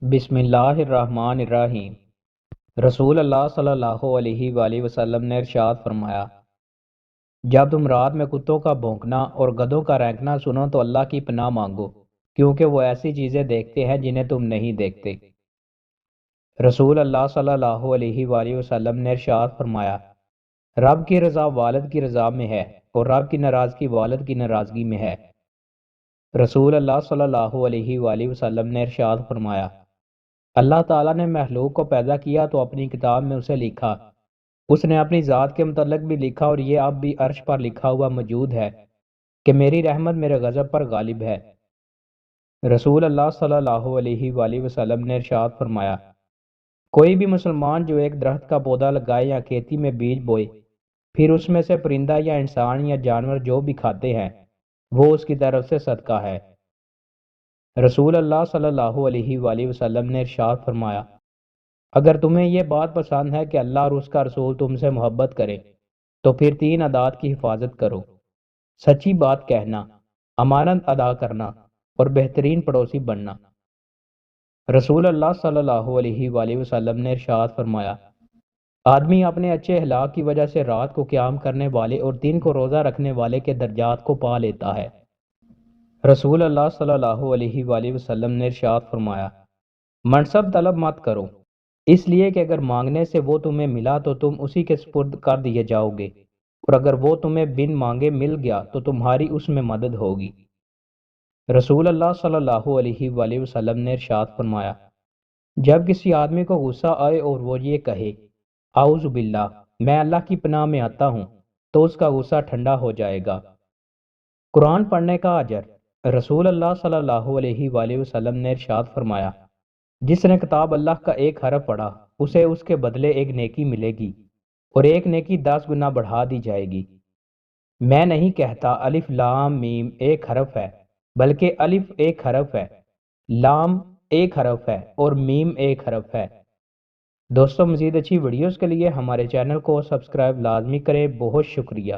بسم اللہ الرحمن الرحیم۔ رسول اللہ صلی اللہ علیہ وآلہ وسلم نے ارشاد فرمایا، جب تم رات میں کتوں کا بھونکنا اور گدھوں کا رینکنا سنو تو اللہ کی پناہ مانگو، کیونکہ وہ ایسی چیزیں دیکھتے ہیں جنہیں تم نہیں دیکھتے۔ رسول اللہ صلی اللہ علیہ وآلہ وسلم نے ارشاد فرمایا، رب کی رضا والد کی رضا میں ہے اور رب کی ناراضگی والد کی ناراضگی میں ہے۔ رسول اللہ صلی اللہ علیہ وآلہ وسلم نے ارشاد فرمایا، اللہ تعالیٰ نے مخلوق کو پیدا کیا تو اپنی کتاب میں اسے لکھا۔ اس نے اپنی ذات کے متعلق بھی لکھا اور یہ اب بھی عرش پر لکھا ہوا موجود ہے کہ میری رحمت میرے غضب پر غالب ہے۔ رسول اللہ صلی اللہ علیہ وآلہ وسلم نے ارشاد فرمایا، کوئی بھی مسلمان جو ایک درخت کا پودا لگائے یا کھیتی میں بیج بوئے، پھر اس میں سے پرندہ یا انسان یا جانور جو بھی کھاتے ہیں وہ اس کی طرف سے صدقہ ہے۔ رسول اللہ صلی اللہ علیہ وآلہ وسلم نے ارشاد فرمایا، اگر تمہیں یہ بات پسند ہے کہ اللہ اور اس کا رسول تم سے محبت کرے تو پھر 3 عادات کی حفاظت کرو: سچی بات کہنا، امانت ادا کرنا اور بہترین پڑوسی بننا۔ رسول اللہ صلی اللہ علیہ وآلہ وسلم نے ارشاد فرمایا، آدمی اپنے اچھے اخلاق کی وجہ سے رات کو قیام کرنے والے اور دن کو روزہ رکھنے والے کے درجات کو پا لیتا ہے۔ رسول اللہ صلی اللہ علیہ وآلہ وسلم نے ارشاد فرمایا، منصب طلب مت کرو، اس لیے کہ اگر مانگنے سے وہ تمہیں ملا تو تم اسی کے سپرد کر دیے جاؤ گے، اور اگر وہ تمہیں بن مانگے مل گیا تو تمہاری اس میں مدد ہوگی۔ رسول اللہ صلی اللہ علیہ وآلہ وسلم نے ارشاد فرمایا، جب کسی آدمی کو غصہ آئے اور وہ یہ کہے، اعوذ باللہ، میں اللہ کی پناہ میں آتا ہوں، تو اس کا غصہ ٹھنڈا ہو جائے گا۔ قرآن پڑھنے کا اجر۔ رسول اللہ صلی اللہ علیہ وآلہ وسلم نے ارشاد فرمایا، جس نے کتاب اللہ کا ایک حرف پڑھا اسے اس کے بدلے ایک نیکی ملے گی اور ایک نیکی 10 گنا بڑھا دی جائے گی۔ میں نہیں کہتا الف لام میم ایک حرف ہے، بلکہ الف ایک حرف ہے، لام ایک حرف ہے اور میم ایک حرف ہے۔ دوستو، مزید اچھی ویڈیوز کے لیے ہمارے چینل کو سبسکرائب لازمی کریں۔ بہت شکریہ۔